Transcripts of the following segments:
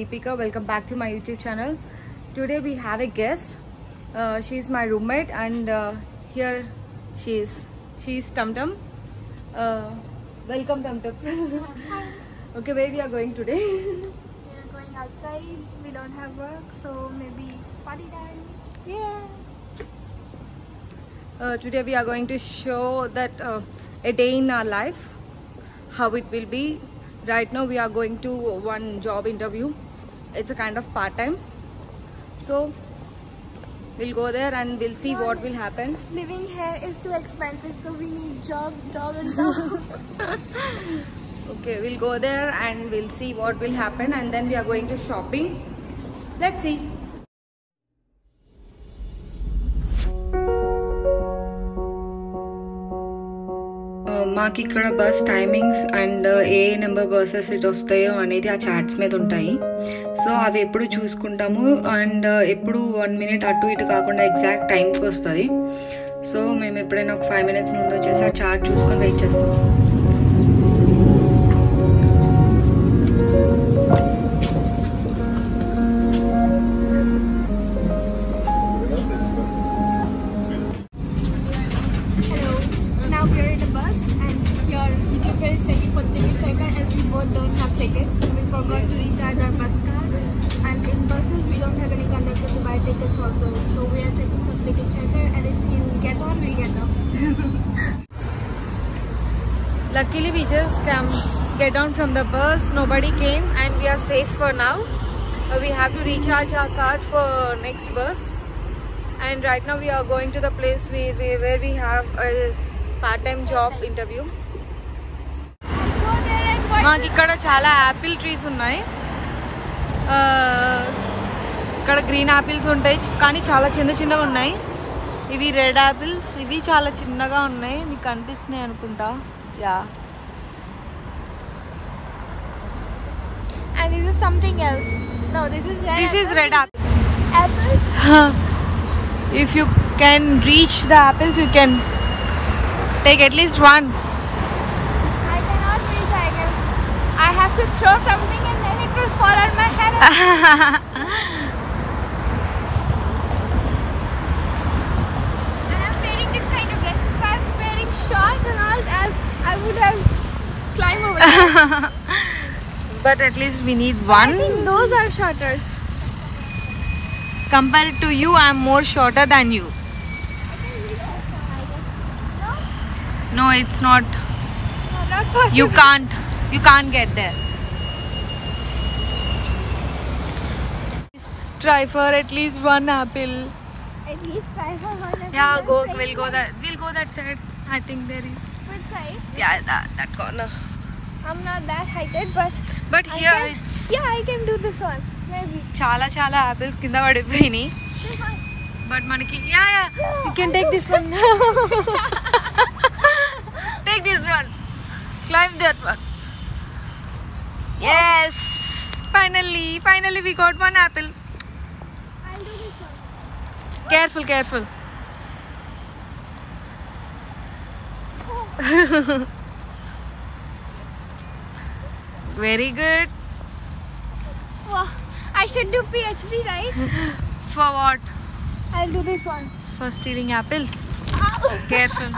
Deepika. Welcome back to my YouTube channel. Today we have a guest. She is my roommate, and here she is Tum Tum. Welcome, Tum Tum. Okay, where we are going today? We are going outside. We don't have work, so maybe party time. Yeah. Today we are going to show that a day in our life, how it will be. Right now we are going to one job interview. It's a kind of part-time, so we'll go there and we'll see what will happen. Living here is too expensive, so we need job and job. Okay, we'll go there and we'll see what will happen, and then we are going to shopping. Let's see. మాకు ఇక్కడ bus timings and A number buses ఇటు వస్తాయో అనేది ఆ charts మీద ఉంటాయి. So అవి ఎప్పుడు చూసుకుంటాము, అండ్ ఎప్పుడు 1 minute అటు ఇటు కాకుండా ఎగ్జాక్ట్ టైంకి వస్తుంది. సో మేము ఎప్పుడైనా ఒక 5 minutes ముందు వచ్చేసి ఆ చార్ట్ చూసుకొని వెయిట్ చేస్తాం. Tickets. We forgot to recharge our bus card, and in buses we don't have any conductor to buy tickets also. So we are checking for ticket checker, and if he'll get on, we'll get on. Luckily we just get down from the bus. Nobody came and we are safe for now. We have to recharge our card for next bus, and right now we are going to the place where we have a part-time job interview. మాకు ఇక్కడ చాలా Apple trees ఉన్నాయి. ఇక్కడ green apples ఉంటాయి, కానీ చాలా చిన్నగా ఉన్నాయి. ఇవి రెడ్ యాపిల్స్, ఇవి చాలా చిన్నగా ఉన్నాయి. మీకు కనిపిస్తున్నాయి అనుకుంటా. Yeah. And this is something else. No, this is red apple. Apple? If you can reach the apples, you can take at least one. I have to throw something and then it will fall on my head. And I'm wearing this kind of dress. If I'm wearing shorts and all, I would have climbed over there. But at least we need one. I think those are shorter. Compared to you, I am more shorter than you. No, it's not. No, not possible. You can't get there. Try for at least one apple. At least try for one apple. Yeah, we'll go that side. I think there is. Which side? Yeah, that corner. I'm not that heighted, but here it's. Yeah, I can do this one. Maybe. చాలా apples కింద పడిపోయినాయి. But మనకి you can take this one. Take this one. Climb that one. Yes, finally we got one apple. I'll do this one. Careful. Very good. Wow, I should do PhD, right? For what? I'll do this one. For stealing apples. Careful.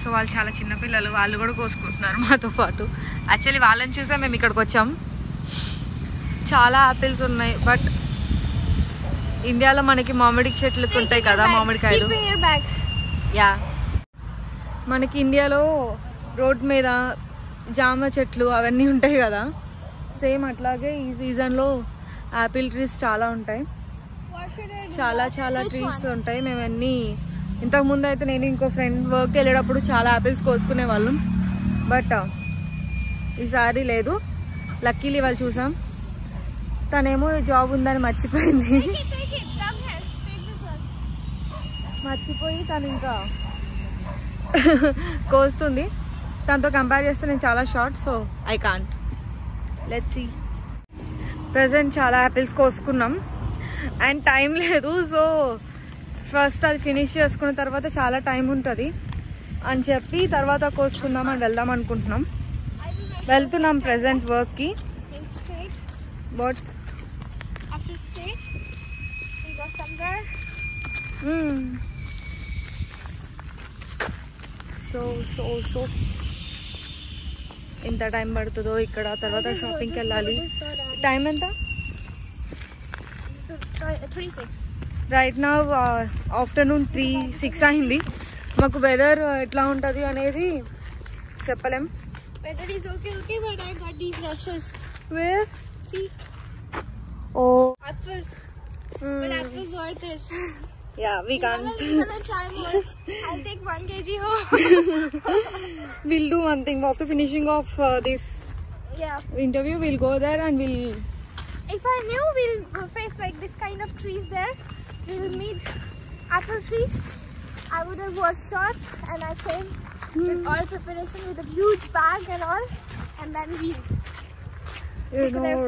So వాళ్ళు చాలా చిన్న పిల్లలు, వాళ్ళు కూడా కోసుకుంటున్నారు మాతో పాటు. Actually వాళ్ళని చూసే మేము ఇక్కడికి వచ్చాం. చాలా యాపిల్స్ ఉన్నాయి, బట్ ఇండియాలో మనకి మామిడి చెట్లు ఉంటాయి కదా, మామిడికాయలు. యా, మనకి ఇండియాలో రోడ్ మీద జామ చెట్లు అవన్నీ ఉంటాయి కదా, సేమ్ అట్లాగే ఈ సీజన్లో యాపిల్ ట్రీస్ చాలా ఉంటాయి. చాలా ట్రీస్ ఉంటాయి. మేము అన్నీ ఇంతకుముందు అయితే నేను ఇంకో ఫ్రెండ్ వర్క్కి వెళ్ళేటప్పుడు చాలా యాపిల్స్ కోసుకునే వాళ్ళం, బట్ ఈసారి లేదు. లక్కీలీ వాళ్ళు చూసాం, తనేమో జాబ్ ఉందని మర్చిపోయింది. మర్చిపోయి తను ఇంకా కోస్తుంది. తనతో కంపేర్ చేస్తే నేను చాలా short, so I can't. Let's see. Present చాలా యాపిల్స్ కోసుకున్నాం అండ్ టైం లేదు, సో ఫస్ట్ అది ఫినిష్ చేసుకున్న తర్వాత చాలా టైం ఉంటుంది అని చెప్పి తర్వాత కోసుకుందాం అని వెళ్దాం అనుకుంటున్నాం. వెళ్తున్నాం ప్రెజెంట్ వర్క్కి. What? After stay, we go somewhere. So ఎంత టైం పడుతుందో ఇక్కడ. తర్వాత షాపింగ్కి వెళ్ళాలి. టైం ఎంత? 36. రైట్ నా ఆఫ్టర్నూన్ 3-6 అయింది. మాకు వెదర్ ఎట్లా ఉంటుంది అనేది చెప్పలేం. Weather is okay, but I got these rashes. Where? See? Oh. Apples. But apples worth it. Yeah, we can't. I'm gonna try more. I'll take 1 kg home. We'll do one thing. After finishing off this interview, we'll go there and we'll... If I knew we'll face like this kind of trees there, we will meet apple trees, I would have worn shorts and I came with all preparation with a huge bag and all, and then we could have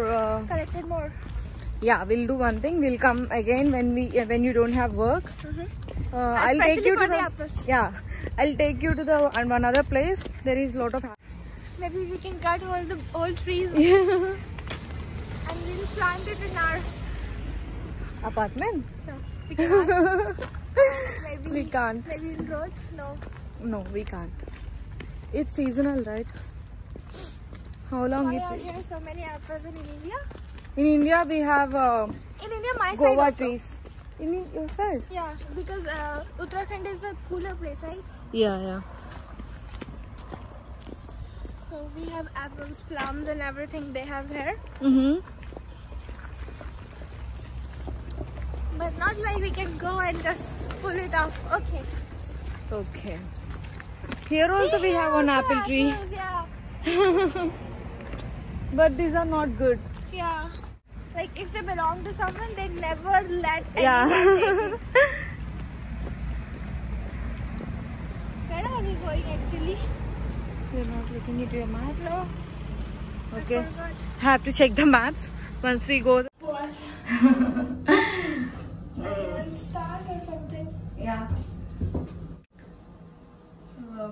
collected more. Yeah, we'll do one thing. We'll come again when you don't have work. I'll take you to the apples. Yeah, I'll take you to the another place. There is lot of. Maybe we can cut all the old trees and we'll plant it in our apartment. No, we can't. Maybe we can't. Maybe in roads. No, we can't. It's seasonal, right? How long Why it are here so many apples in India? In India we have in India my guava side also. trees. In your side? Yeah, because Uttarakhand is a cooler place, right? Yeah. So we have apples, plums and everything they have here. But not like we can go and just pull it off. Okay. Here also we have one apple tree. Apples, yeah. But these are not good. Yeah. Like if they belong to someone, they never let anyone take it. Where are we going actually? You're not looking at your maps? No. Okay. I forgot. Have to check the maps once we go. What? Start or something. Yeah.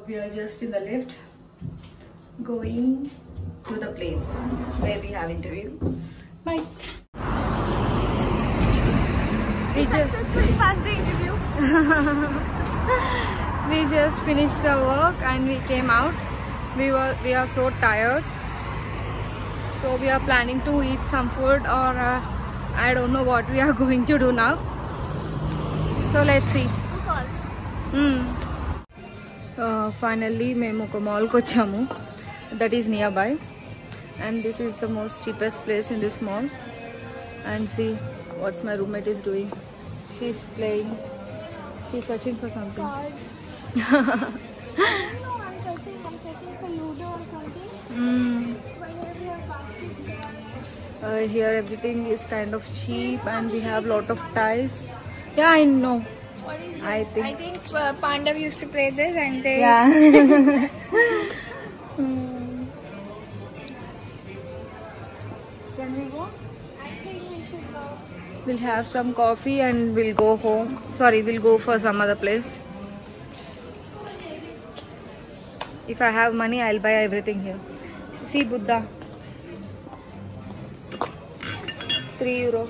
We are just in the lift going to the place where we have interview. Bye. We successfully passed the interview. We just finished our work and we came out. We are so tired, so we are planning to eat some food or I don't know what we are going to do now. So let's see. Finally మేము ఒక మాల్కి వచ్చాము. That is nearby and this is the most cheapest place in this mall. And see what's my roommate is doing. She's playing. She's searching for something. No, I'm searching for Ludo or something. But here we have baskets. Here everything is kind of cheap and we have lot of tiles. Yeah, I know. What is this? I think Pandav used to play this and they... Yeah. Can we go? I think we should go. We'll have some coffee and we'll go home. Sorry, we'll go for some other place. If I have money, I'll buy everything here. See Buddha. €3.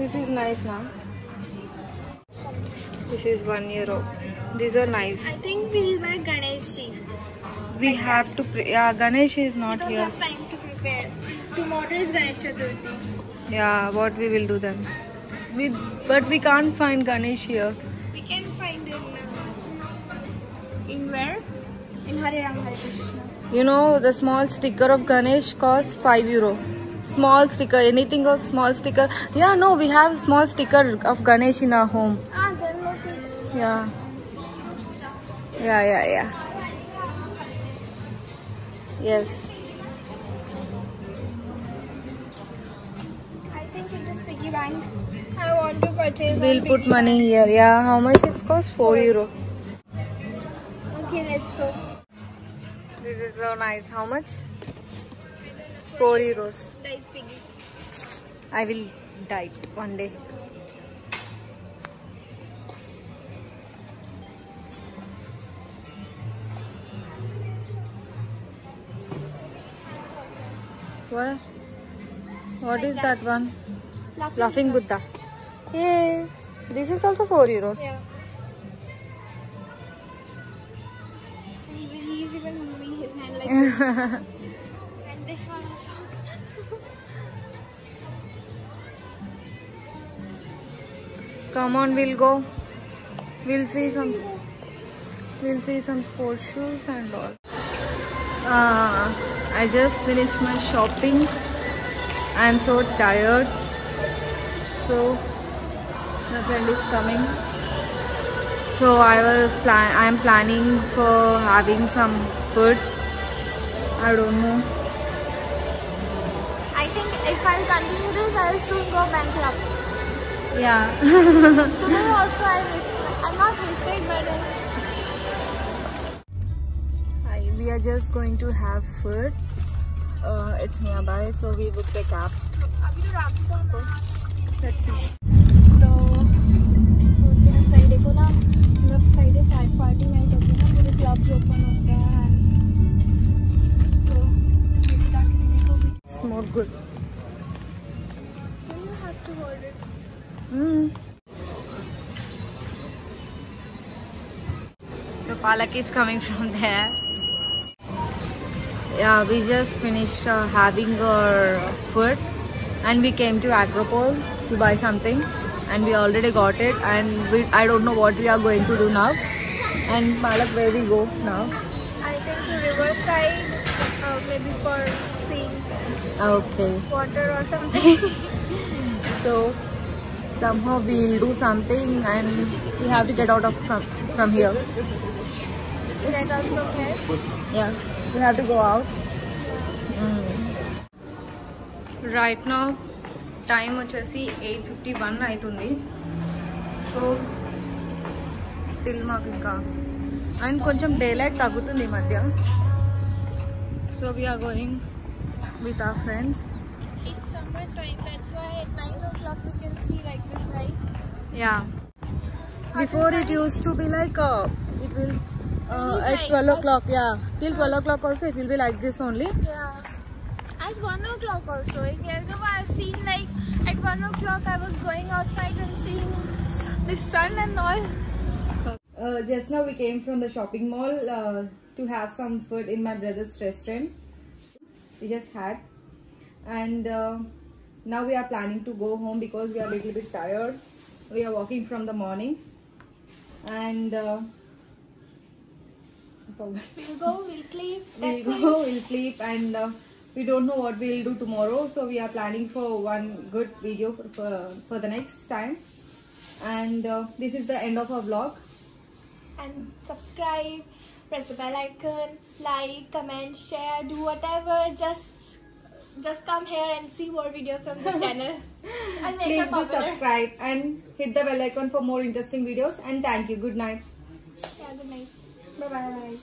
This is nice now. This is €1. These are nice. I think we'll buy Ganesh ji. We have to yeah, Ganesh is not We don't here. have time to prepare. Tomorrow is Ganesh Chaturthi. Yeah, what we will do then? But we can't find Ganesh here. We can find in where? In Hare Ram Hare Krishna. You know, the small sticker of Ganesh costs €5. Small sticker, anything of small sticker. Yeah, no, we have small sticker of Ganesh in our home. Then okay. Yeah. Yes. I think in this piggy bank, I want to purchase. We'll one put piggy money here. Yeah, how much it costs? €4. bank. Okay, let's go. This is so nice. How much? €4. Like piggy. I will die one day. What is that one? Laughing Buddha. Hey, this is also 4 euros. Yeah. He's even moving his hand like this. And this one also. Come on, we'll go. We'll see some sports shoes and all. I just finished my shopping. I'm so tired. So my friend is coming. So I'm planning for having some food. I don't know. I think if I'll continue this, I'll soon go bankrupt. Yeah. Today also I'm not wasted, but We are just going to have food. It's nearby, so we booked a cab. So let's see. तो Friday को ना मतलब Friday party night होती है ना, पूरे clubs open होते हैं, तो It's more good. so you have to hold it. So Palak is coming from there. Yeah, we just finished having our food and we came to Agropole to buy something and we already got it, and I don't know what we are going to do now. And Palak, where we go now? I think to Riverside, maybe for seeing Okay. water or something. So somehow we'll do something and we have to get out of from here. Let us look here. Yeah, we have to go out. Right now time వచ్చేసి 8:51 అవుతుంది. So till మాకు ఇంకా and కొంచెం day light తగ్గుతుంది ఈ మధ్య. So we are going with our friends. It's summer time, that's why at 9 o'clock we can see like this, right? Yeah, before it used to be like it will at 12 o'clock. Yeah, till 12 o'clock also it will be like this only. Yeah. At 1 o'clock also. I've seen like at 1 o'clock I was going outside and seeing the sun and all. Just now we came from the shopping mall to have some food in my brother's restaurant. We just had, and now we are planning to go home because we are a little bit tired. We are walking from the morning, and We'll go, we'll sleep. we'll sleep, and we don't know what we'll do tomorrow. So we are planning for one good video for the next time. And this is the end of our vlog. And subscribe, press the bell icon, like, comment, share, do whatever. Just come here and see more videos from the channel. And make Please us do popular. subscribe and hit the bell icon for more interesting videos. And thank you. Good night. Yeah, good night. Bye bye.